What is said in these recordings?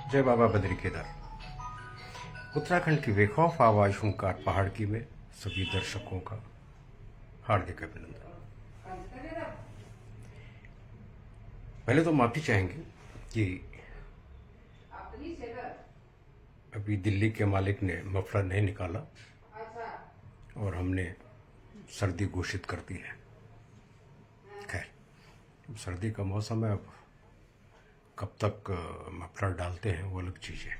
जय बाबा बद्री केदार। उत्तराखंड की बेखौफ आवाज हुंकार पहाड़ की में सभी दर्शकों का हार्दिक अभिनंदन। पहले तो माफी चाहेंगे कि अभी दिल्ली के मालिक ने मफलर नहीं निकाला और हमने सर्दी घोषित कर दी है। खैर, सर्दी का मौसम है, अब कब तक मफलर डालते हैं वो अलग चीज है।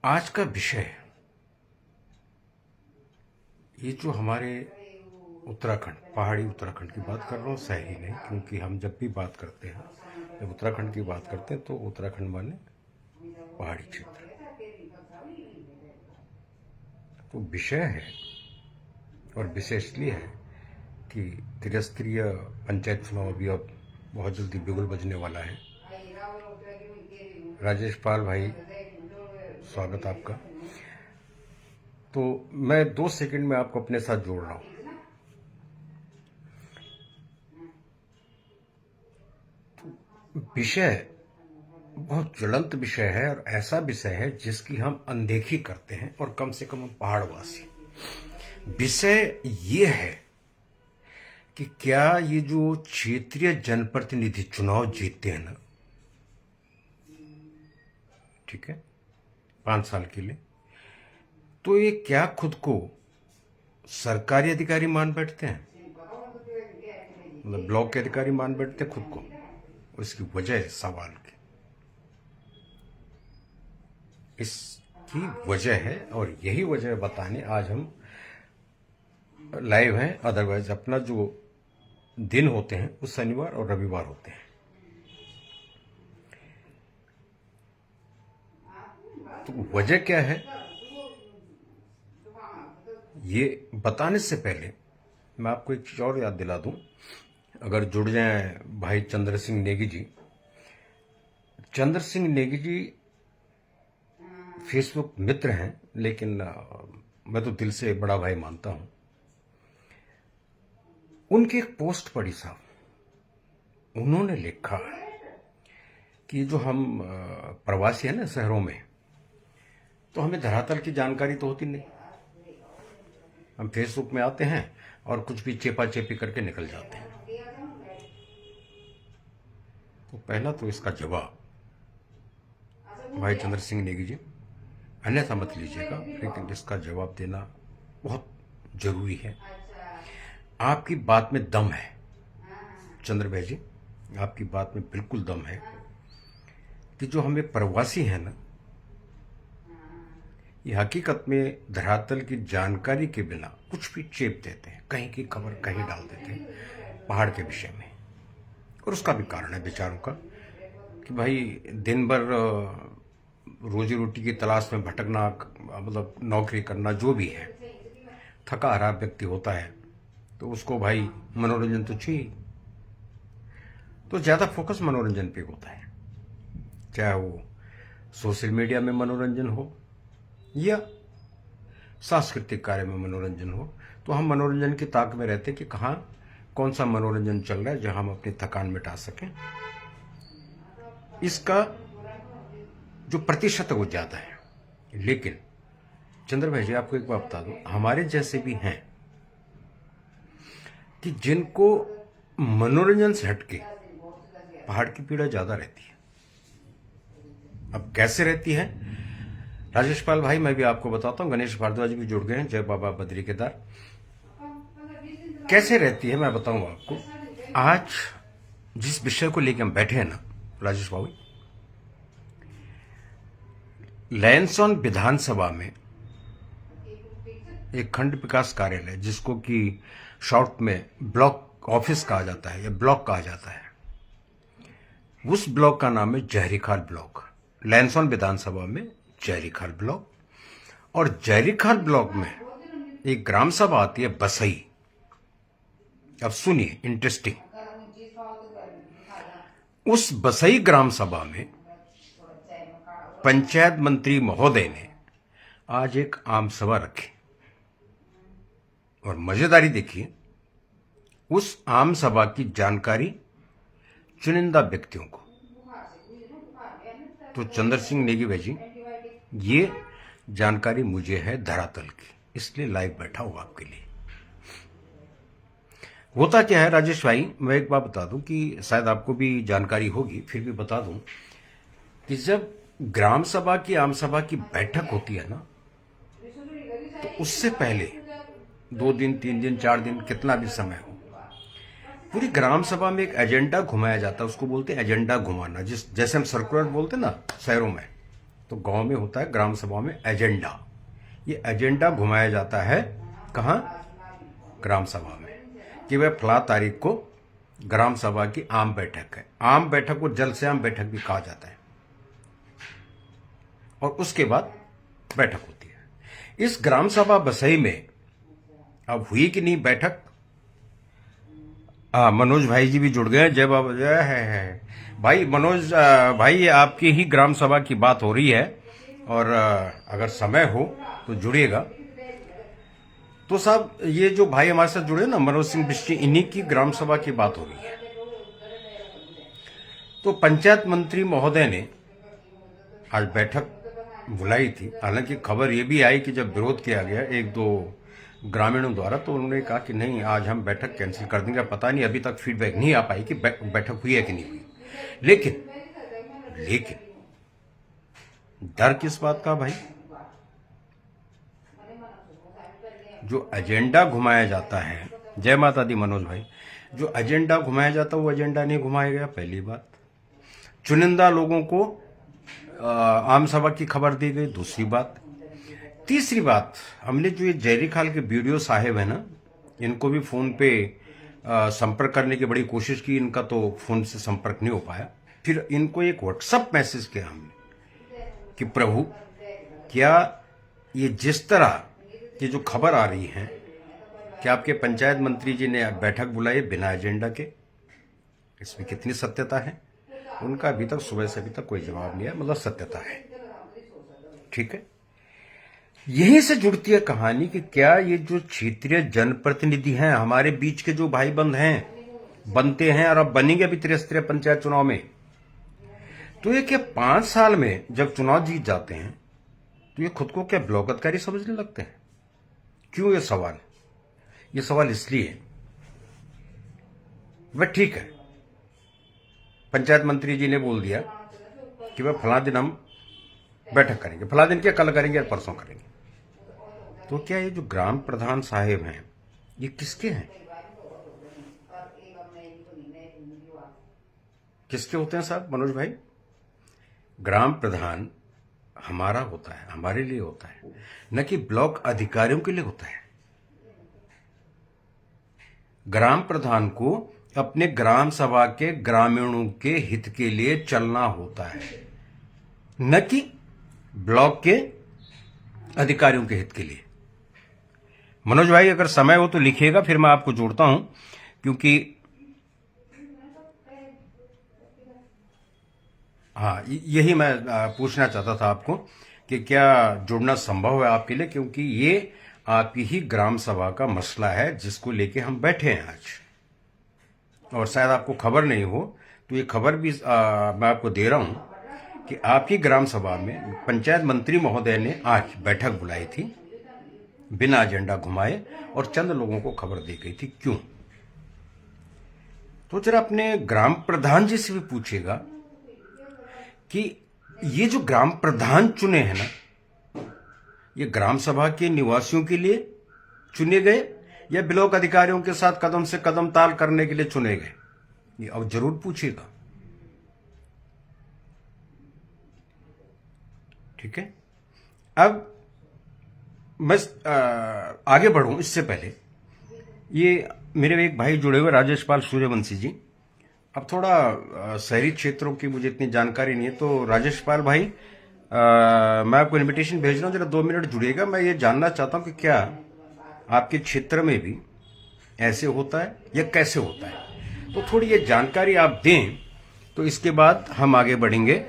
आज का विषय, ये जो हमारे उत्तराखंड, पहाड़ी उत्तराखंड की बात कर रहा हूँ, शहरी नहीं, क्योंकि हम जब भी बात करते हैं, जब उत्तराखंड की बात करते हैं तो उत्तराखंड माने पहाड़ी क्षेत्र। तो विषय है और विषय इसलिए है कि त्रिस्तरीय पंचायत चुनाव अभी अब बहुत जल्दी बिगुल बजने वाला है। राजेश पाल भाई, स्वागत आपका। तो मैं 2 सेकंड में आपको अपने साथ जोड़ रहा हूं। विषय बहुत ज्वलंत विषय है और ऐसा विषय है जिसकी हम अनदेखी करते हैं, और कम से कम हम पहाड़वासी। विषय ये है कि क्या ये जो क्षेत्रीय जनप्रतिनिधि चुनाव जीतते हैं ना, ठीक है, 5 साल के लिए, तो ये क्या खुद को सरकारी अधिकारी मान बैठते हैं? मतलब ब्लॉक के अधिकारी मान बैठते हैं खुद को। उसकी वजह है सवाल की, इसकी वजह है, और यही वजह बताने आज हम लाइव हैं। अदरवाइज अपना जो दिन होते हैं वो शनिवार और रविवार होते हैं। तो वजह क्या है, ये बताने से पहले मैं आपको एक चीज और याद दिला दूं। अगर जुड़ जाएं भाई चंद्र सिंह नेगी जी। चंद्र सिंह नेगी जी फेसबुक मित्र हैं, लेकिन मैं तो दिल से बड़ा भाई मानता हूं। उनकी एक पोस्ट पढ़ी साहब, उन्होंने लिखा कि जो हम प्रवासी हैं ना शहरों में, तो हमें धरातल की जानकारी तो होती नहीं। हम फेसबुक में आते हैं और कुछ भी चेपा चेपी करके निकल जाते हैं। तो पहला तो इसका जवाब भाई चंद्र सिंह नेगी जी, अन्यथा मत लीजिएगा, लेकिन इसका जवाब देना बहुत जरूरी है। आपकी बात में दम है चंद्र भाई जी, आपकी बात में बिल्कुल दम है कि जो हमें प्रवासी हैं ना, ये हकीकत में धरातल की जानकारी के बिना कुछ भी चेप देते हैं, कहीं की खबर कहीं डाल देते हैं पहाड़ के विषय में। और उसका भी कारण है बेचारों का कि भाई दिन भर रोजी रोटी की तलाश में भटकना, मतलब नौकरी करना, जो भी है, थका हारा व्यक्ति होता है, तो उसको भाई मनोरंजन तो चाहिए। तो ज्यादा फोकस मनोरंजन पे होता है, चाहे वो सोशल मीडिया में मनोरंजन हो या सांस्कृतिक कार्य में मनोरंजन हो। तो हम मनोरंजन की ताक में रहते कि कहाँ कौन सा मनोरंजन चल रहा है जहां हम अपनी थकान मिटा सकें। इसका जो प्रतिशत है वो ज्यादा है। लेकिन चंद्र भाई जी, आपको एक बात बता दूं, हमारे जैसे भी हैं कि जिनको मनोरंजन से हटके पहाड़ की पीड़ा ज्यादा रहती है। अब कैसे रहती है, राजेश पाल भाई, मैं भी आपको बताता हूं। गणेश भारद्वाज भी जुड़ गए हैं, जय बाबा बद्री केदार। कैसे रहती है मैं बताऊंगा आपको। आज जिस विषय को लेकर हम बैठे हैं ना राजेश बाबू, लैंसॉन विधानसभा में एक खंड विकास कार्यालय, जिसको कि शॉर्ट में ब्लॉक ऑफिस कहा जाता है या ब्लॉक कहा जाता है, उस ब्लॉक का नाम है जहरीखाल ब्लॉक। लैंसॉन विधानसभा में जहरीखाल ब्लॉक, और जहरीखाल ब्लॉक में एक ग्राम सभा आती है बसई। अब सुनिए, इंटरेस्टिंग। उस बसई ग्राम सभा में पंचायत मंत्री महोदय ने आज एक आम सभा रखी, और मजेदारी देखिए, उस आम सभा की जानकारी चुनिंदा व्यक्तियों को, तो चंद्र सिंह नेगी भेजी, ये जानकारी मुझे है धरातल की, इसलिए लाइव बैठा हूं आपके लिए। होता क्या है राजेश भाई, मैं एक बात बता दूं कि शायद आपको भी जानकारी होगी, फिर भी बता दूं कि जब ग्राम सभा की आम सभा की बैठक होती है ना, तो उससे पहले 2 दिन 3 दिन 4 दिन कितना भी समय हो, पूरी ग्राम सभा में एक एजेंडा घुमाया जाता है, उसको बोलते हैं एजेंडा घुमाना। जैसे हम सर्कुलर बोलते हैं ना शहरों में, तो गांव में होता है ग्राम सभा में एजेंडा। ये एजेंडा घुमाया जाता है कहाँ? ग्राम सभा में, कि वह फला तारीख को ग्राम सभा की आम बैठक है। आम बैठक को जल्द से आम बैठक भी कहा जाता है, और उसके बाद बैठक होती है। इस ग्राम सभा बसई में अब हुई कि नहीं बैठक? मनोज भाई जी भी जुड़ गए। जय बाबा जय है भाई। मनोज भाई, आपकी ही ग्राम सभा की बात हो रही है, और अगर समय हो तो जुड़िएगा। तो साहब, ये जो भाई हमारे साथ जुड़े ना, मनोज सिंह बिष्टी, इन्हीं की ग्राम सभा की बात हो रही है। तो पंचायत मंत्री महोदय ने आज बैठक बुलाई थी। हालांकि खबर ये भी आई कि जब विरोध किया गया 1-2 ग्रामीणों द्वारा, तो उन्होंने कहा कि नहीं, आज हम बैठक कैंसिल कर देंगे। पता नहीं, अभी तक फीडबैक नहीं आ पाई कि बैठक हुई है कि नहीं हुई। लेकिन डर किस बात का भाई? जो एजेंडा घुमाया जाता है, जय माता दी मनोज भाई, जो एजेंडा घुमाया जाता है वो एजेंडा नहीं घुमाया गया, पहली बात। चुनिंदा लोगों को आम सभा की खबर दी गई, दूसरी बात। तीसरी बात, हमने जो ये जयरी खाल के वीडियो साहेब है ना, इनको भी फोन पे संपर्क करने की बड़ी कोशिश की, इनका तो फोन से संपर्क नहीं हो पाया। फिर इनको एक व्हाट्सएप मैसेज किया हमने कि प्रभु, क्या ये जिस तरह की जो खबर आ रही है कि आपके पंचायत मंत्री जी ने बैठक बुलाई बिना एजेंडा के, इसमें कितनी सत्यता है? उनका अभी तक सुबह से अभी तक कोई जवाब नहीं है, मतलब सत्यता है। ठीक है, यहीं से जुड़ती है कहानी कि क्या ये जो क्षेत्रीय जनप्रतिनिधि हैं, हमारे बीच के जो भाई बंद हैं, बनते हैं और अब बनेंगे अभी त्रिस्तरीय पंचायत चुनाव में, तो ये क्या 5 साल में जब चुनाव जीत जाते हैं तो ये खुद को क्या ब्लॉक अधिकारी समझने लगते हैं? क्यों ये सवाल? ये सवाल इसलिए, वह ठीक है, पंचायत मंत्री जी ने बोल दिया कि वह फला दिन हम बैठक करेंगे, फला दिन क्या, कल करेंगे या परसों करेंगे। तो क्या ये जो ग्राम प्रधान साहेब हैं, ये किसके हैं? किसके होते हैं साहब मनोज भाई? ग्राम प्रधान हमारा होता है, हमारे लिए होता है, न कि ब्लॉक अधिकारियों के लिए होता है। ग्राम प्रधान को अपने ग्राम सभा के ग्रामीणों के हित के लिए चलना होता है, न कि ब्लॉक के अधिकारियों के हित के लिए। मनोज भाई, अगर समय हो तो लिखिएगा, फिर मैं आपको जोड़ता हूं, क्योंकि हाँ, यही मैं पूछना चाहता था आपको कि क्या जुड़ना संभव है आपके लिए, क्योंकि ये आपकी ही ग्राम सभा का मसला है जिसको लेके हम बैठे हैं आज। और शायद आपको खबर नहीं हो, तो ये खबर भी मैं आपको दे रहा हूं कि आपकी ग्राम सभा में पंचायत मंत्री महोदय ने आज बैठक बुलाई थी बिना एजेंडा घुमाए, और चंद लोगों को खबर दी गई थी। क्यों? तो जरा अपने ग्राम प्रधान जी से भी पूछिएगा कि ये जो ग्राम प्रधान चुने हैं ना, ये ग्राम सभा के निवासियों के लिए चुने गए या ब्लॉक अधिकारियों के साथ कदम से कदम ताल करने के लिए चुने गए? ये अब जरूर पूछिएगा। ठीक है, अब मैं आगे बढ़ूं इससे पहले, ये मेरे एक भाई जुड़े हुए राजेश पाल सूर्यवंशी जी। अब थोड़ा शहरी क्षेत्रों की मुझे इतनी जानकारी नहीं है, तो राजेश पाल भाई, मैं आपको इनविटेशन भेज रहा हूँ, जरा 2 मिनट जुड़िएगा। मैं ये जानना चाहता हूँ कि क्या आपके क्षेत्र में भी ऐसे होता है या कैसे होता है, तो थोड़ी ये जानकारी आप दें, तो इसके बाद हम आगे बढ़ेंगे।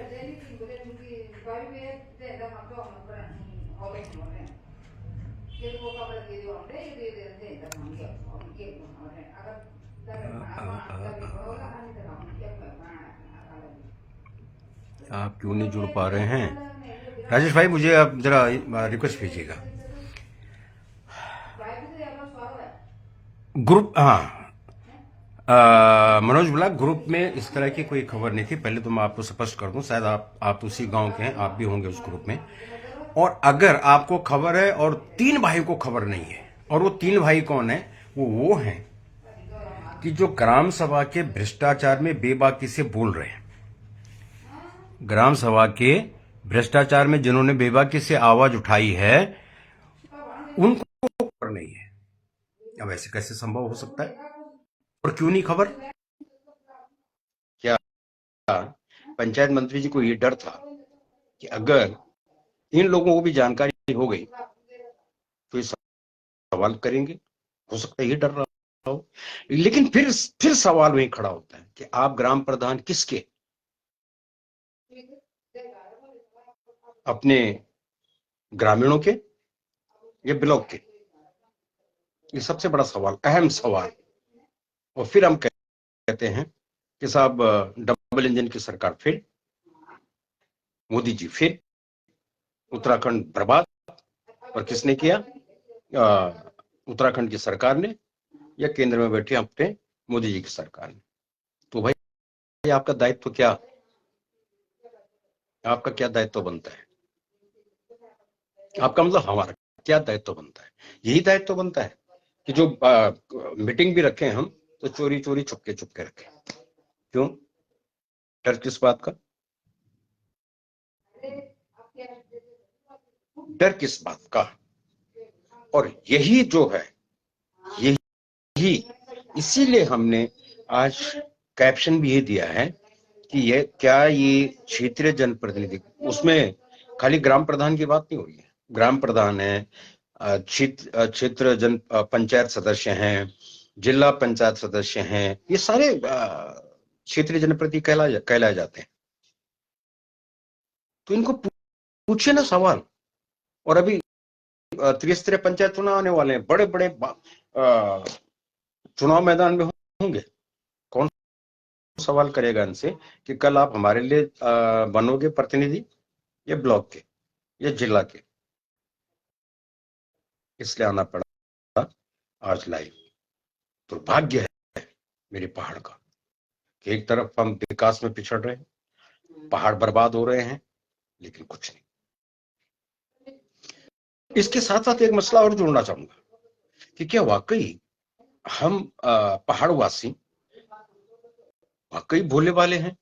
आप क्यों नहीं जुड़ पा रहे हैं? राजेश भाई, मुझे आप जरा रिक्वेस्ट भेजिएगा ग्रुप। हाँ, मनोज ब्लॉग ग्रुप में इस तरह की कोई खबर नहीं थी। पहले तो मैं आपको स्पष्ट कर दूं, शायद आप उसी गांव के हैं, आप भी होंगे उस ग्रुप में। और अगर आपको खबर है और 3 भाई को खबर नहीं है, और वो 3 भाई कौन है? वो हैं कि जो ग्राम सभा के भ्रष्टाचार में बेबाकी से बोल रहे हैं। ग्राम सभा के भ्रष्टाचार में जिन्होंने बेबाकी से आवाज उठाई है, उनको खबर नहीं है। अब ऐसे कैसे संभव हो सकता है? और क्यों नहीं खबर? क्या पंचायत मंत्री जी को ये डर था कि अगर इन लोगों को भी जानकारी हो गई तो ये सवाल करेंगे? हो सकता है ये डर रहा हो। लेकिन फिर सवाल वही खड़ा होता है कि आप ग्राम प्रधान किसके? अपने ग्रामीणों के या ब्लॉक के? ये सबसे बड़ा सवाल, अहम सवाल। और फिर हम कहते हैं कि साहब डबल इंजन की सरकार फिर, मोदी जी फिर, उत्तराखंड बर्बाद। और किसने किया? उत्तराखंड की सरकार ने, या केंद्र में बैठे अपने मोदी जी की सरकार ने। तो भाई आपका दायित्व क्या, आपका क्या दायित्व बनता है? आपका मतलब हमारा क्या दायित्व बनता है? यही दायित्व बनता है कि जो मीटिंग भी रखें हम तो चोरी चोरी छुपके छुपके रखें। क्यों? डर किस बात का? डर किस बात का? और यही जो है, यही, इसीलिए हमने आज कैप्शन भी ये दिया है कि ये क्या, ये क्षेत्रीय जनप्रतिनिधि, उसमें खाली ग्राम प्रधान की बात नहीं हो रही है। ग्राम प्रधान है, क्षेत्र जन पंचायत सदस्य हैं, जिला पंचायत सदस्य हैं, ये सारे क्षेत्रीय जनप्रतिनिधि कहलाए जाते हैं। तो इनको पूछे ना सवाल। और अभी त्रिस्तरीय पंचायत चुनाव आने वाले हैं, बड़े बड़े चुनाव मैदान में होंगे। कौन सवाल करेगा इनसे कि कल आप हमारे लिए बनोगे प्रतिनिधि, या ब्लॉक के, या जिला के? इसलिए आना पड़ा आज लाइव। दुर्भाग्य है मेरे पहाड़ का कि एक तरफ हम विकास में पिछड़ रहे हैं, पहाड़ बर्बाद हो रहे हैं, लेकिन कुछ नहीं। इसके साथ साथ एक मसला और जोड़ना चाहूंगा कि क्या वाकई हम पहाड़वासी वाकई भोले वाले हैं,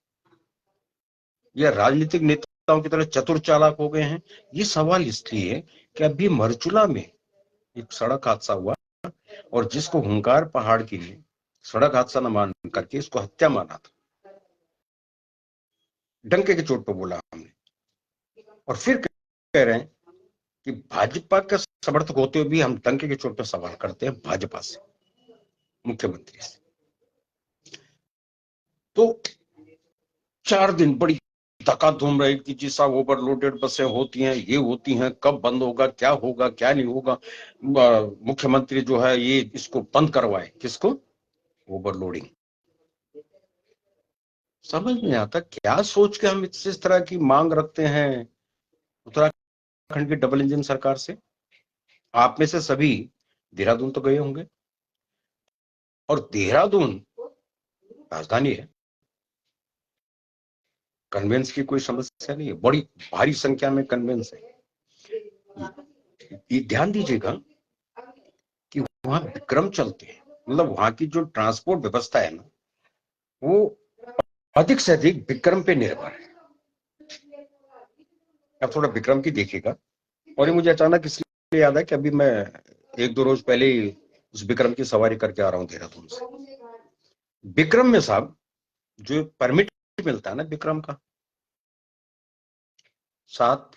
या राजनीतिक नेताओं की तरह चतुर चालाक हो गए हैं? ये सवाल इसलिए कि अभी मरचुला में एक सड़क हादसा हुआ, और जिसको हुंकार पहाड़ के लिए सड़क हादसा न मान करके इसको हत्या माना था। डंके की चोट पर बोला हमने, और फिर कह रहे हैं कि भाजपा का समर्थक होते हुए भी हम डंके की चोट पर सवाल करते हैं भाजपा से, मुख्यमंत्री से। तो 4 दिन बड़ी धक्का धूम रही कि जी साहब ओवरलोडेड बसें होती हैं, ये होती हैं, कब बंद होगा, क्या नहीं होगा। मुख्यमंत्री जो है ये इसको बंद करवाए। किसको? ओवरलोडिंग। समझ नहीं आता क्या सोच के हम इस तरह की मांग रखते हैं उत्तराखंड की डबल इंजन सरकार से। आप में से सभी देहरादून तो गए होंगे, और देहरादून राजधानी है, कन्वेंस की कोई समस्या नहीं है, बड़ी भारी संख्या में कन्वेंस है। ये ध्यान दीजिएगा कि वहां विक्रम चलते हैं, मतलब वहां की जो ट्रांसपोर्ट व्यवस्था है ना, वो अधिक से अधिक विक्रम पे निर्भर है। अब थोड़ा विक्रम की देखिएगा। और ये मुझे अचानक इसलिए याद है कि अभी मैं 1-2 रोज पहले ही उस विक्रम की सवारी करके आ रहा हूँ देहरादून से। विक्रम में साहब जो परमिट मिलता है ना विक्रम का, 7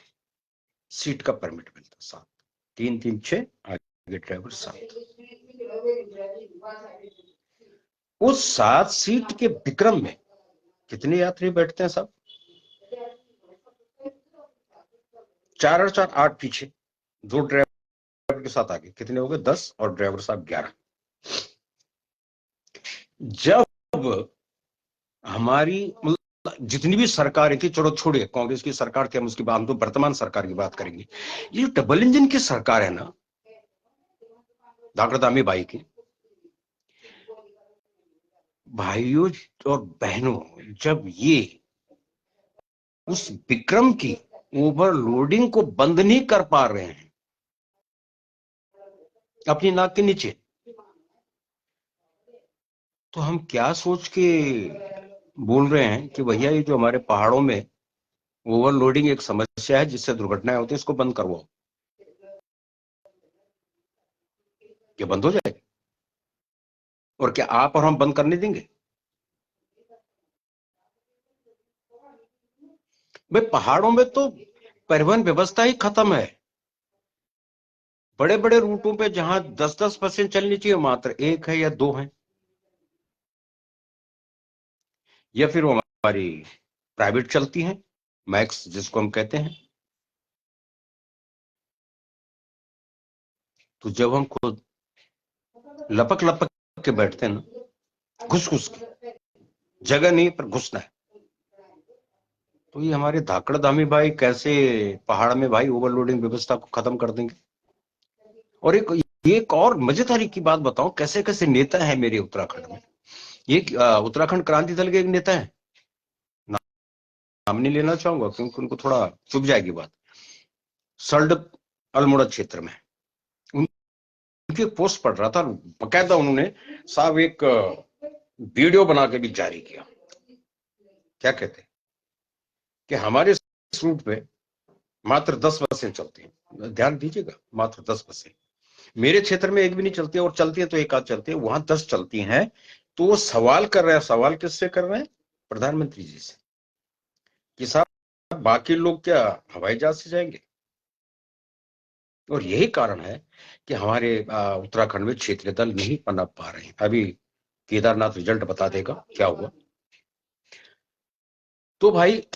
सीट का परमिट मिलता है। 7, 3, 3, 6, आगे ड्राइवर 7। उस 7 सीट के विक्रम में कितने यात्री बैठते हैं साहब? 4 और 4 8 पीछे, 2 ड्राइवर के साथ आगे, कितने हो गए? 10, और ड्राइवर साहब 11। जब हमारी जितनी भी सरकारें थी, चलो छोड़िए कांग्रेस की सरकार थी, हम उसकी बात, हम तो वर्तमान सरकार की बात करेंगे। ये जो डबल इंजन की सरकार है ना धाकड़दामी बाई की, भाइयों और बहनों, जब ये उस विक्रम की ओवरलोडिंग को बंद नहीं कर पा रहे हैं अपनी नाक के नीचे, तो हम क्या सोच के बोल रहे हैं कि भैया ये जो हमारे पहाड़ों में ओवरलोडिंग एक समस्या है जिससे दुर्घटनाएं होती है, इसको बंद करवाओ, ये बंद हो जाएगा। और क्या आप और हम बंद करने देंगे? भाई पहाड़ों में तो परिवहन व्यवस्था ही खत्म है। बड़े बड़े रूटों पे जहां 10-10 बसें चलनी चाहिए, मात्र एक है या दो है, या फिर वो हमारी प्राइवेट चलती हैं, मैक्स जिसको हम कहते हैं। तो जब हम खुद लपक लपक के बैठते हैं ना, घुस घुस के, जगह नहीं पर घुसना है, तो ये हमारे धाकड़ धामी भाई कैसे पहाड़ में भाई ओवरलोडिंग व्यवस्था को खत्म कर देंगे। और एक और मजेदारी की बात बताऊं, कैसे कैसे नेता है मेरे उत्तराखंड में। एक उत्तराखंड क्रांति दल के एक नेता है, नाम नहीं लेना चाहूंगा क्योंकि उनको थोड़ा चुभ जाएगी बात, सल्ड अल्मोड़ा क्षेत्र में उनकी एक पोस्ट पढ़ रहा था, बकायदा उन्होंने साहब एक वीडियो बना के भी जारी किया। क्या कहते हैं कि हमारे इस रूट पे मात्र 10 बसें चलती हैं, ध्यान दीजिएगा, मात्र 10 बसें। मेरे क्षेत्र में एक भी नहीं चलती है, और चलती है तो एक आध चलती है, वहां 10 चलती हैं। तो वो सवाल कर रहे हैं, सवाल किससे कर रहे हैं? प्रधानमंत्री जी से, कि साहब बाकी लोग क्या हवाई जहाज से जाएंगे? और यही कारण है कि हमारे उत्तराखंड में क्षेत्रीय दल नहीं पनप पा रहे हैं। अभी केदारनाथ रिजल्ट बता देगा क्या हुआ। तो भाई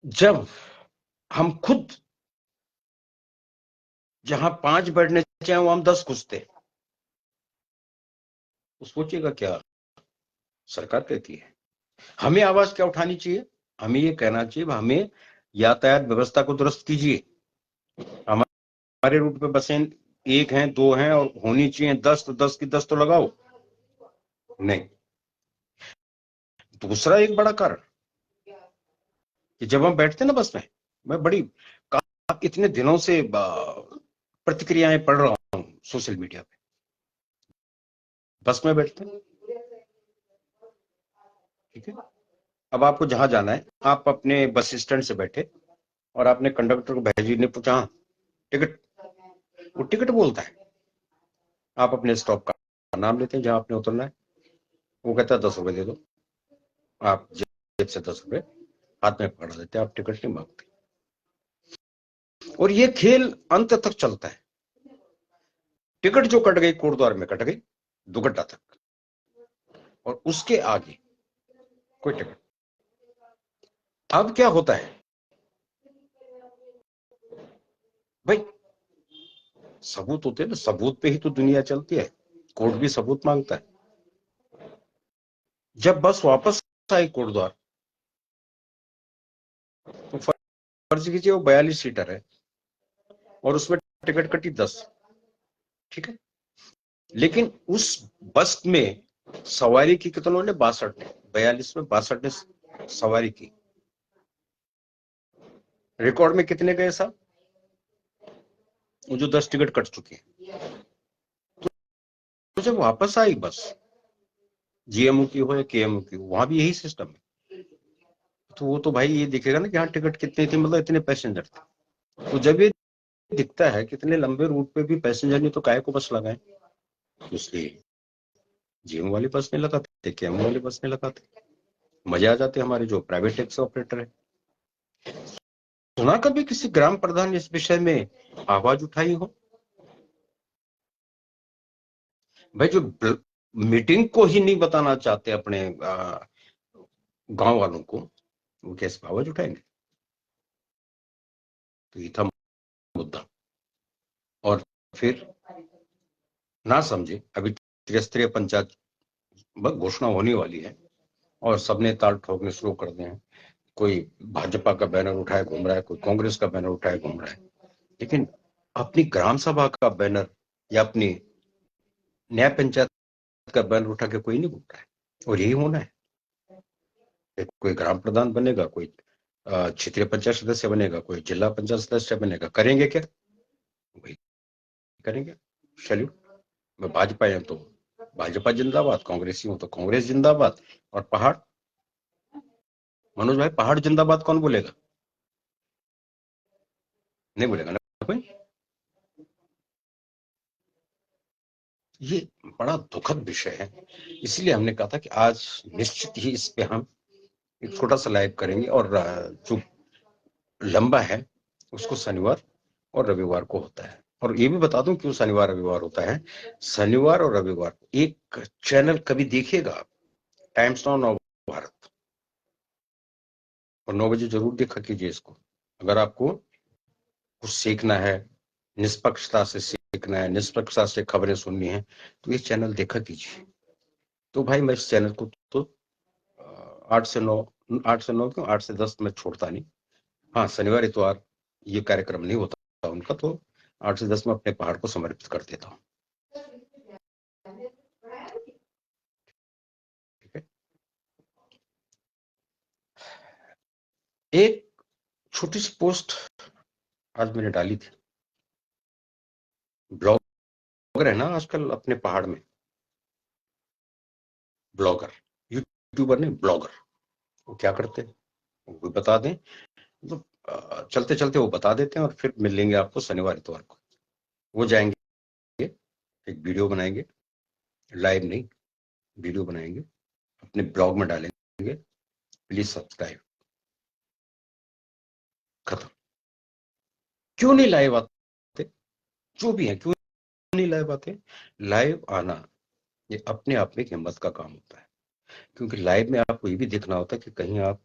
जब हम खुद जहां 5 बैठने चाहे वहां हम 10 घुसते, तो सोचिएगा क्या सरकार कहती है। हमें आवाज क्या उठानी चाहिए? हमें ये कहना चाहिए हमें यातायात व्यवस्था को दुरुस्त कीजिए, हमारे रूट पे बसें एक हैं, दो हैं, और होनी चाहिए 10, तो 10 की 10 तो लगाओ। नहीं। दूसरा एक बड़ा कारण कि जब हम बैठते ना बस में, मैं बड़ी इतने दिनों से प्रतिक्रियाएं पढ़ रहा हूं सोशल मीडिया पे, बस में बैठते हैं, ठीक है, अब आपको जहां जाना है, आप अपने बस स्टैंड से बैठे और आपने कंडक्टर को भेजी ने पूछा हाँ टिकट, वो टिकट बोलता है, आप अपने स्टॉप का नाम लेते हैं जहां आपने उतरना है, वो कहता है 10 रुपए दे दो, आप जेब से 10 रुपए हाथ में पकड़ा देते, आप टिकट नहीं मांगते। और ये खेल अंत तक चलता है। टिकट जो कट गई कोटद्वार में कट गई दुगड्डा तक, और उसके आगे कोई टिकट। अब क्या होता है भाई, सबूत होते हैं ना, सबूत पे ही तो दुनिया चलती है, कोर्ट भी सबूत मांगता है। जब बस वापस आई कोटद्वार, तो फर्ज कीजिए वो 42 सीटर है और उसमें टिकट कटी 10, ठीक है, लेकिन उस बस में सवारी की कितनों ने? 62 ने, 42 में 62 ने सवारी की। रिकॉर्ड में कितने गए साहब? वो जो 10 टिकट कट चुके हैं। तो जब वापस आई बस, जीएमओ की हो या केएमओ की हो, वहां भी यही सिस्टम है। तो वो तो भाई ये दिखेगा ना कि हाँ टिकट कितने थे, मतलब इतने पैसेंजर थे। तो जब ये दिखता है कि इतने लंबे रूट पे भी पैसेंजर नहीं, तो काहे को बस लगाए? इसलिए जीएमओ वाली बस नहीं लगाते, केएमओ वाली बस नहीं लगाते, मजे आ जाते हमारे जो प्राइवेट टैक्सी ऑपरेटर है। सुना कभी किसी ग्राम प्रधान ने इस विषय में आवाज उठाई हो? भाई जो मीटिंग को ही नहीं बताना चाहते अपने गांव वालों को, वो कैसे आवाज उठाएंगे? तो ये था मुद्दा। और फिर ना समझे, अभी त्रिस्तरीय पंचायत घोषणा होने वाली है, और सबने ताल ठोकने शुरू कर दिए हैं। कोई भाजपा का बैनर उठाए घूम रहा है, कोई कांग्रेस का बैनर उठाए घूम रहा है, लेकिन अपनी ग्राम सभा का बैनर या अपनी न्याय पंचायत का बैनर उठा के कोई नहीं घूम रहा है। और यही होना है। कोई ग्राम प्रधान बनेगा, कोई क्षेत्रीय पंचायत सदस्य बनेगा, कोई जिला पंचायत सदस्य बनेगा, करेंगे क्या? वही करेंगे। सैल्यूट। मैं भाजपा हूं तो भाजपा जिंदाबाद, कांग्रेसी हूं तो कांग्रेस जिंदाबाद। और पहाड़, मनोज भाई, पहाड़ जिंदाबाद कौन बोलेगा? नहीं बोलेगा ना कोई। ये बड़ा दुखद विषय है। इसलिए हमने कहा था कि आज निश्चित ही इस पे हम एक छोटा सा लाइव करेंगे, और जो लंबा है उसको शनिवार और रविवार को होता है। और ये भी बता दूं क्यों शनिवार रविवार होता है। शनिवार और रविवार एक चैनल कभी देखिएगा, टाइम्स नाउ नव भारत, और 9 बजे जरूर देखा कीजिए इसको। अगर आपको कुछ सीखना है, निष्पक्षता से सीखना है, निष्पक्षता से खबरें सुननी है, तो ये चैनल देखा कीजिए। तो भाई मैं इस चैनल को तो 8 से 9, 8 से 9 क्यों, 8 से 10 मैं छोड़ता नहीं। हाँ, शनिवार इतवार ये कार्यक्रम नहीं होता उनका, तो 8 से 10 में अपने पहाड़ को समर्पित कर देता हूँ। ठीक है। एक छोटी सी पोस्ट आज मैंने डाली थी। ब्लॉगर है ना आजकल अपने पहाड़ में, ब्लॉगर, यूट्यूबर नहीं, ब्लॉगर। वो क्या करते हैं वो बता दें, तो चलते चलते वो बता देते हैं, और फिर मिल लेंगे आपको शनिवार इतवार को। वो जाएंगे, एक वीडियो बनाएंगे, लाइव नहीं, वीडियो बनाएंगे, अपने ब्लॉग में डालेंगे, प्लीज सब्सक्राइब। खत्म। क्यों नहीं लाइव आते? जो भी है, क्यों नहीं लाइव आते? लाइव आना ये अपने आप में एक हिम्मत का काम होता है, क्योंकि लाइव में आपको ये भी देखना होता है कि कहीं आप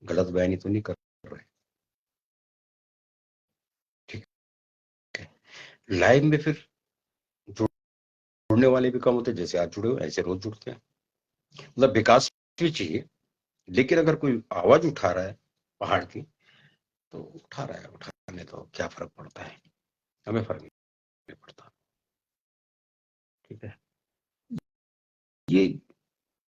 गलत बयानी तो नहीं कर रहे। ठीक है। लाइव में फिर जुड़ने वाले भी कम होते, जैसे आज जुड़े हो ऐसे रोज जुड़ते हैं। मतलब विकास भी चाहिए, लेकिन अगर कोई आवाज उठा रहा है पहाड़ की, तो उठा रहा है, उठाने तो क्या फर्क पड़ता है? हमें फर्क नहीं पड़ता। ठीक है। ये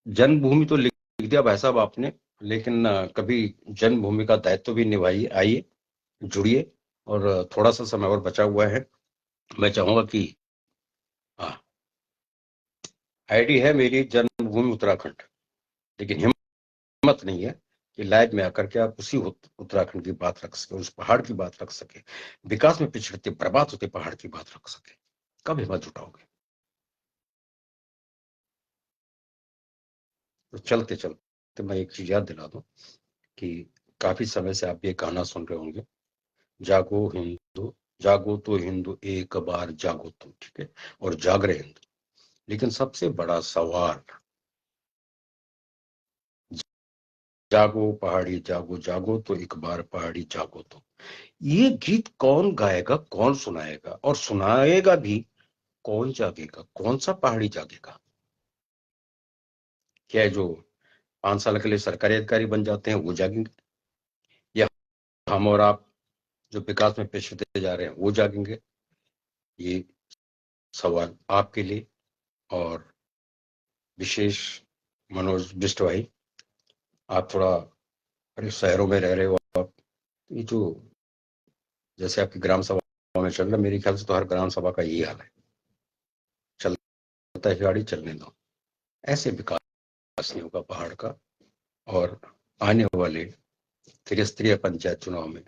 जन्मभूमि तो लिख दिया भाई साहब आपने, लेकिन कभी जन्मभूमि का दायित्व भी निभाइए। आइए, जुड़िए। और थोड़ा सा समय और बचा हुआ है। मैं चाहूंगा कि हाँ, आईडी है मेरी जन्मभूमि उत्तराखंड, लेकिन हिम्मत नहीं है कि लाइव में आकर के आप उसी उत्तराखंड की बात रख सके, उस पहाड़ की बात रख सके, विकास में पिछड़ते बर्बाद होते पहाड़ की बात रख सके। कब हिम्मत जुटाओगे? तो चलते चलते मैं एक चीज याद दिला दूं कि काफी समय से आप ये गाना सुन रहे होंगे, जागो हिंदू, जागो तो हिंदू एक बार जागो तुम। ठीक है। और जाग रहे हिंदू, लेकिन सबसे बड़ा सवाल, जागो पहाड़ी जागो, जागो तो एक बार पहाड़ी जागो तो, ये गीत कौन गाएगा, कौन सुनाएगा, और सुनाएगा भी कौन? जागेगा कौन सा पहाड़ी जागेगा? क्या है जो 5 साल के लिए सरकारी अधिकारी बन जाते हैं वो जागेंगे, या हम और आप जो विकास में पिछड़ते जा रहे हैं वो जागेंगे? ये सवाल आपके लिए। और विशेष मनोज बिष्ट भाई, आप थोड़ा बड़े शहरों में रह रहे हो आप, ये जो जैसे आपकी ग्राम सभा में चल रहा है, मेरे ख्याल से तो हर ग्राम सभा का यही हाल है, चलता है गाड़ी चलने दो। ऐसे विकास नहीं होगा पहाड़ का। और आने वाले त्रिस्तरीय पंचायत चुनाव में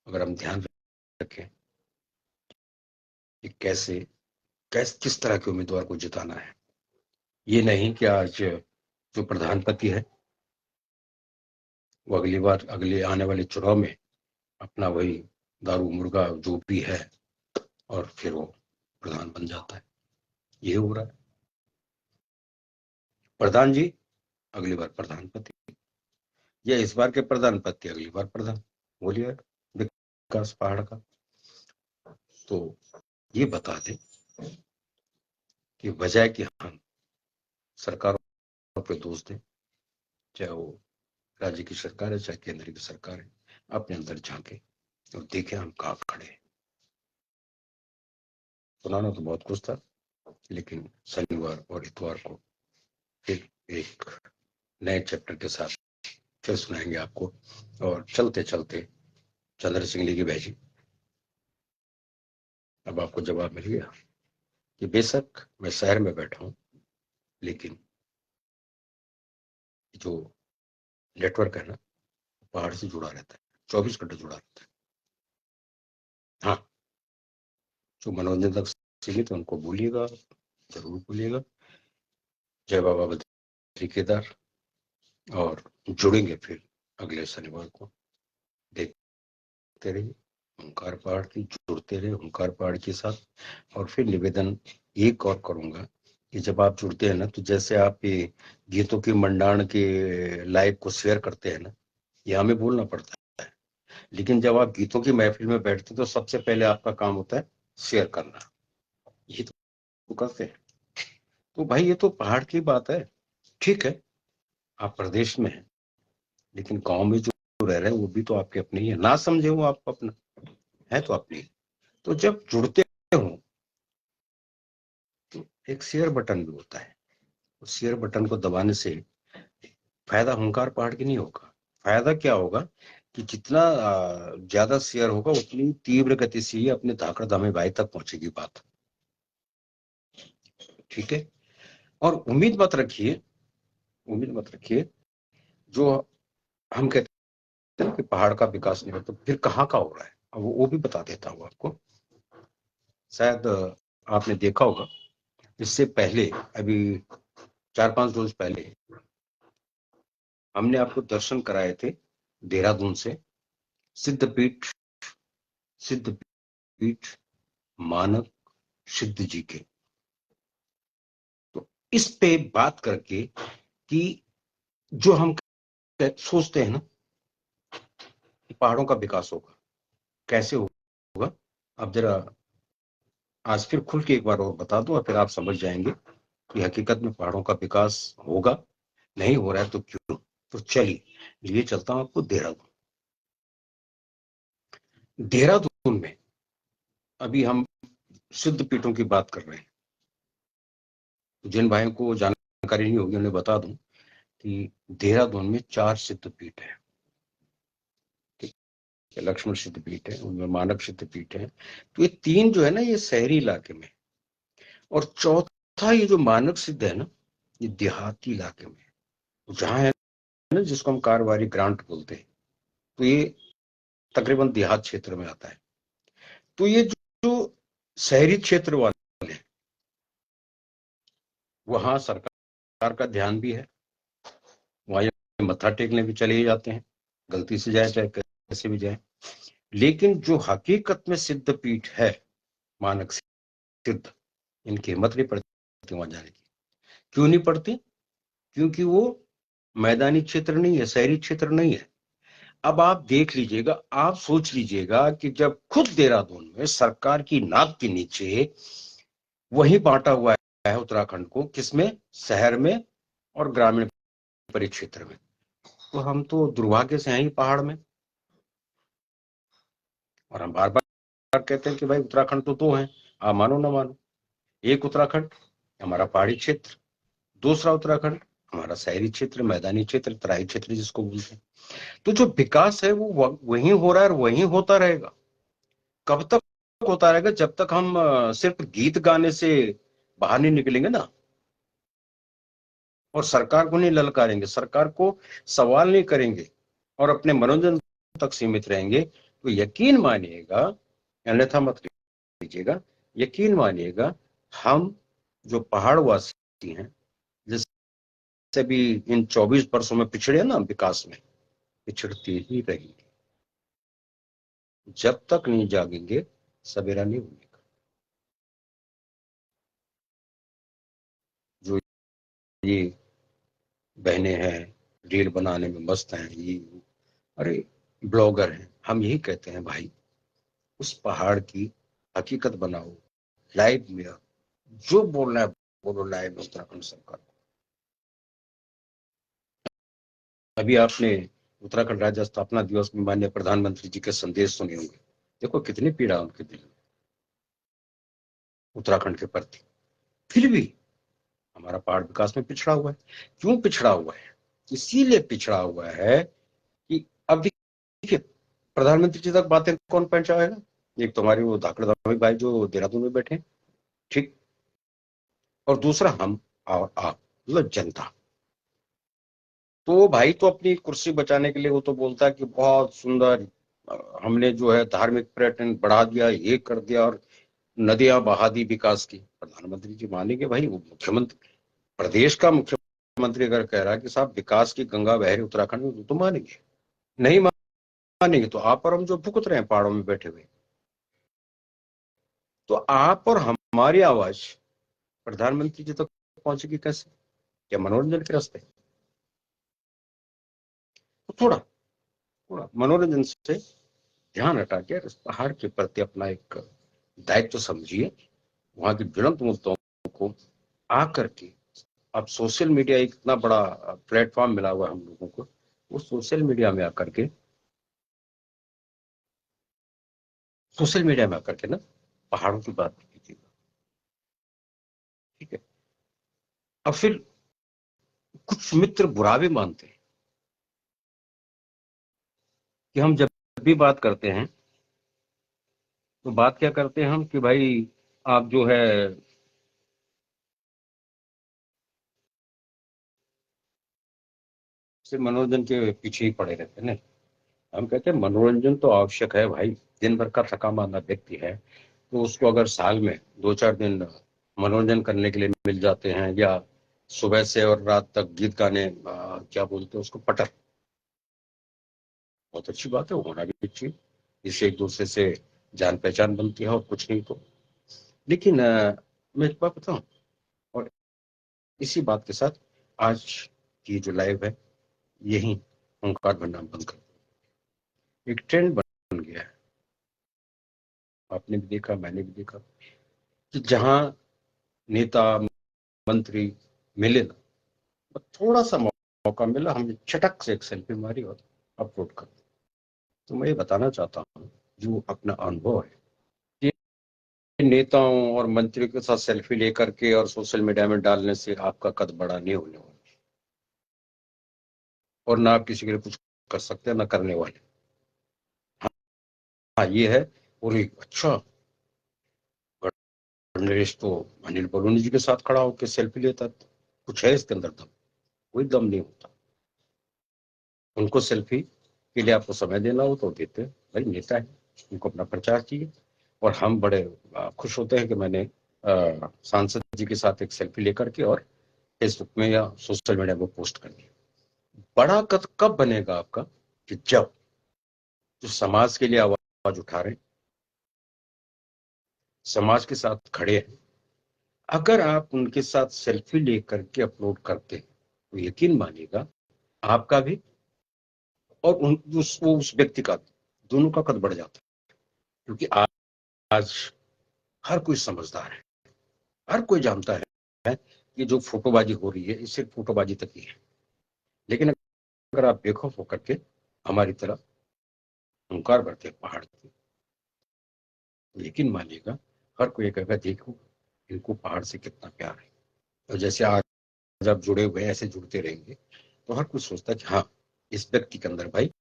अगर हम ध्यान रखें कि कैसे कैसे किस तरह के उम्मीदवार को जिताना है, ये नहीं कि आज जो प्रधानपति है वो अगली बार अगले आने वाले चुनाव में अपना वही दारू मुर्गा जो भी है और फिर वो प्रधान बन जाता है। ये हो रहा है। प्रधान जी अगली बार प्रधानपति, या इस बार के प्रधानपति अगली बार प्रधान, बोलिए विकास पहाड़ का। तो ये बता दें कि बजाय कि हम सरकारों पे दोष दें, चाहे वो राज्य की सरकार है चाहे केंद्र की सरकार है, अपने अंदर झांके और देखे हम कहाँ खड़े हैं। सुनाना तो बहुत कुछ था, लेकिन शनिवार और इतवार को फिर एक नए चैप्टर के साथ फिर सुनाएंगे आपको। और चलते चलते चंद्र सिंह की बहजी, अब आपको जवाब मिल गया कि बेशक मैं शहर में बैठा हूं, लेकिन जो नेटवर्क है ना, पहाड़ से जुड़ा रहता है, 24 घंटे जुड़ा रहता है। हाँ, जो मनोरंजन तक सीमित है उनको बोलिएगा, जरूर बोलिएगा। जय बाबा बद्री केदार। और जुड़ेंगे फिर अगले शनिवार को। देखते रहिए ओंकार पहाड़ की, जुड़ते रहे ओंकार पहाड़ के साथ। और फिर निवेदन एक और करूंगा कि जब आप जुड़ते हैं ना, तो जैसे आप ये गीतों की मंडाण के लाइव को शेयर करते हैं ना, ये हमें बोलना पड़ता है, लेकिन जब आप गीतों की महफिल में बैठते हैं तो सबसे पहले आपका काम होता है शेयर करना। ये तो करते हैं। तो भाई ये तो पहाड़ की बात है। ठीक है, आप प्रदेश में हैं, लेकिन गांव में जो रह रहे हैं वो भी तो आपके अपने ही है, ना समझे वो आप अपना है तो अपने ही। तो जब जुड़ते हो तो एक शेयर बटन भी होता है, उस शेयर बटन को दबाने से फायदा हुंकार पहाड़ की नहीं होगा। फायदा क्या होगा कि जितना ज्यादा शेयर होगा उतनी तीव्र गति से ही अपने धाकड़ धामे भाई तक पहुंचेगी बात। ठीक है, और उम्मीद मत रखिए, उम्मीद मत रखिए जो हम कहते हैं कि पहाड़ का विकास नहीं होता, तो फिर कहाँ का हो रहा है, अब वो भी बता देता हूँ आपको। शायद आपने देखा होगा, इससे पहले अभी 4-5 रोज पहले हमने आपको दर्शन कराए थे देहरादून से सिद्धपीठ, सिद्धपीठ मानक सिद्ध जी के। तो इस पे बात करके कि जो हम सोचते हैं ना कि पहाड़ों का विकास होगा, कैसे होगा, अब जरा आज फिर खुल के एक बार और बता दूं और फिर आप समझ जाएंगे कि हकीकत में पहाड़ों का विकास होगा, नहीं हो रहा है तो क्यों। तो चलिए लिए चलता हूं आपको देहरादून। देहरादून में अभी हम सिद्ध पीठों की बात कर रहे हैं। जिन भाइयों को जानकारी नहीं होगी उन्हें बता दूं कि देहरादून में 4 सिद्ध पीठ है। लक्ष्मण सिद्ध पीठ है, उनमें मानव सिद्ध पीठ है। तो ये 3 जो है ना ये शहरी इलाके में, और चौथा ये जो मानव सिद्ध है ना, ये देहाती इलाके में जहां है ना, जिसको हम कारोबारी ग्रांट बोलते हैं। तो ये तकरीबन देहात क्षेत्र में आता है। तो ये जो शहरी क्षेत्र वाले हैं, वहां सरकार का ध्यान भी है, वहां मत्था टेकने भी चले ही जाते हैं, गलती से जाए चाहे कैसे भी जाए। लेकिन जो हकीकत में सिद्ध पीठ है, मानक सिद्ध, इनकी हिम्मत नहीं पड़ती वहां जाने की। क्यों नहीं पड़ती? क्योंकि वो मैदानी क्षेत्र नहीं है, शहरी क्षेत्र नहीं है। अब आप देख लीजिएगा, आप सोच लीजिएगा कि जब खुद देहरादून में सरकार की नाक के नीचे वही बांटा हुआ है उत्तराखंड को, किसमें, शहर में और ग्रामीण परिक्षेत्र में, तो हम तो दुर्भाग्य से हैं ही पहाड़ में। और हम बार बार कहते हैं कि भाई उत्तराखंड तो 2 हैं, आप मानो ना मानो। एक उत्तराखंड हमारा पहाड़ी क्षेत्र, दूसरा उत्तराखंड हमारा शहरी क्षेत्र, मैदानी क्षेत्र, तराई क्षेत्र जिसको बोलते हैं। तो जो विकास है वो वहीं हो रहा है और वहीं होता रहेगा। कब तक होता रहेगा? जब तक हम सिर्फ गीत गाने से बाहर नहीं निकलेंगे ना, और सरकार को नहीं ललकारेंगे, सरकार को सवाल नहीं करेंगे, और अपने मनोरंजन तक सीमित रहेंगे, तो यकीन मानिएगा, अन्यथा मत लीजिएगा, यकीन मानिएगा, हम जो पहाड़वासी हैं, जैसे भी इन 24 वर्षों में पिछड़े ना विकास में, पिछड़ते ही रहेंगे। जब तक नहीं जागेंगे सवेरा नहीं होगा। जो ये बहने हैं रील बनाने में मस्त हैं, ये अरे ब्लॉगर हैं, हम यही कहते हैं भाई, उस पहाड़ की हकीकत बनाओ, लाइव में जो बोलना है बोलो, लाइव में उत्तराखंड सरकार। अभी आपने उत्तराखंड राज्य स्थापना दिवस में माननीय प्रधानमंत्री जी के संदेश सुने होंगे। देखो कितनी पीड़ा उनके दिल में उत्तराखंड के प्रति। फिर भी हमारा पहाड़ विकास में पिछड़ा हुआ है। क्यों पिछड़ा हुआ है? इसीलिए पिछड़ा हुआ है कि अब देखिए, प्रधानमंत्री जी तक बातें कौन पहुंचाएगा? एक तुम्हारी वो धाकड़ धामी भाई जो देहरादून में बैठे, ठीक, और दूसरा हम और आप, मतलब जनता। तो भाई तो अपनी कुर्सी बचाने के लिए वो तो बोलता है कि बहुत सुंदर, हमने जो है धार्मिक पर्यटन बढ़ा दिया, ये कर दिया और नदियां बहा दी विकास की। प्रधानमंत्री जी मानेंगे भाई? वो मुख्यमंत्री, प्रदेश का मुख्यमंत्री अगर कह रहा है कि साहब विकास की गंगा बह रही उत्तराखंड में, तो मानेंगे? नहीं मानेंगे तो आप और हम जो भुगत रहे हैं पहाड़ों में बैठे हुए। तो आप और हमारी आवाज प्रधानमंत्री जी तक पहुंचेगी कैसे? क्या मनोरंजन के रास्ते? तो थोड़ा थोड़ा मनोरंजन से ध्यान हटा के इस पहाड़ के प्रति अपना एक दायित्व समझिए। वहां के ज्वलंत मुद्दों को आकर के, अब सोशल मीडिया एक इतना बड़ा प्लेटफॉर्म मिला हुआ है हम लोगों को, वो सोशल मीडिया में आकर के, सोशल मीडिया में आकर के ना पहाड़ों की बात कीजिए, ठीक है? अब फिर कुछ मित्र बुरा भी मानते हैं कि हम जब भी बात करते हैं तो बात क्या करते हैं हम कि भाई आप जो है सिर्फ मनोरंजन के पीछे ही पड़े रहते हैं। नहीं, हम कहते हैं मनोरंजन तो आवश्यक है भाई। दिन भर का थका मांदा व्यक्ति है, तो उसको अगर साल में 2-4 दिन मनोरंजन करने के लिए मिल जाते हैं, या सुबह से और रात तक गीत गाने, क्या बोलते हैं उसको, पटर, बहुत अच्छी बात है, होना भी चाहिए। इससे एक दूसरे से जान पहचान बनती है और कुछ नहीं तो। लेकिन मैं एक बात बताऊं, और इसी बात के साथ आज की जो लाइव है यही ओंकार भंडार बंद कर, एक ट्रेंड बन गया है। आपने भी देखा, मैंने भी देखा कि जहां नेता मंत्री मिले ना, थोड़ा सा मौका मिला, हमने चटक से एक सेल्फी मारी और अपलोड कर दी। तो मैं ये बताना चाहता हूँ, जो अपना अनुभव है, कि नेताओं और मंत्रियों के साथ सेल्फी लेकर के और सोशल मीडिया में डालने से आपका कद बड़ा नहीं होने वाला, और ना आप किसी के लिए कुछ कर सकते हैं, ना करने वाले। हाँ ये है, और एक अच्छा नरेश तो अनिल बलूनी जी के साथ खड़ा होकर सेल्फी लेता था। कुछ है इसके अंदर दम? कोई दम नहीं होता। उनको सेल्फी के लिए आपको समय देना हो तो देते हैं, भाई नेता है, उनको अपना प्रचार चाहिए। और हम बड़े खुश होते हैं कि मैंने सांसद जी के साथ एक सेल्फी लेकर के और फेसबुक में या सोशल मीडिया में पोस्ट कर दिया। बड़ा कद कब बनेगा आपका? कि जब जो समाज के लिए आवाज उठा रहे हैं, समाज के साथ खड़े हैं, अगर आप उनके साथ सेल्फी लेकर के अपलोड करते हैं, तो यकीन मानिएगा आपका भी और उस व्यक्ति का भी, दोनों का कद बढ़ जाता है। क्योंकि आज हर कोई समझदार है, हर कोई जानता है कि जो फोटोबाजी हो रही है ये सिर्फ फोटोबाजी तक ही है। लेकिन अगर आप बेखौफ होकर के हमारी तरह हुंकार भरते पहाड़ की, तो यकीन मानिएगा हर कोई कहेगा देखो इनको पहाड़ से कितना प्यार है। और जैसे आज आप जुड़े हुए ऐसे जुड़ते रहेंगे, तो हर कोई सोचता है कि हाँ, इस व्यक्ति के अंदर भाई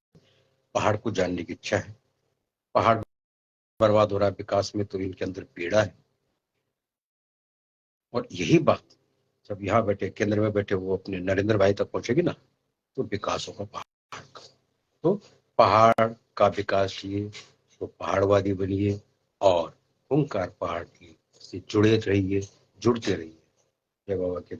पहाड़ को जानने की इच्छा है, पहाड़ बर्बाद हो रहा है विकास में तो इनके अंदर पीड़ा है। और यही बात जब यहाँ बैठे केंद्र में बैठे वो अपने नरेंद्र भाई तक पहुंचेगी ना, तो विकास होगा पहाड़ का। तो पहाड़ का विकास चाहिए तो पहाड़वादी बनिए, और ओंकार पहाड़ की से जुड़े रहिए, जुड़ते रहिए। जय बाबा के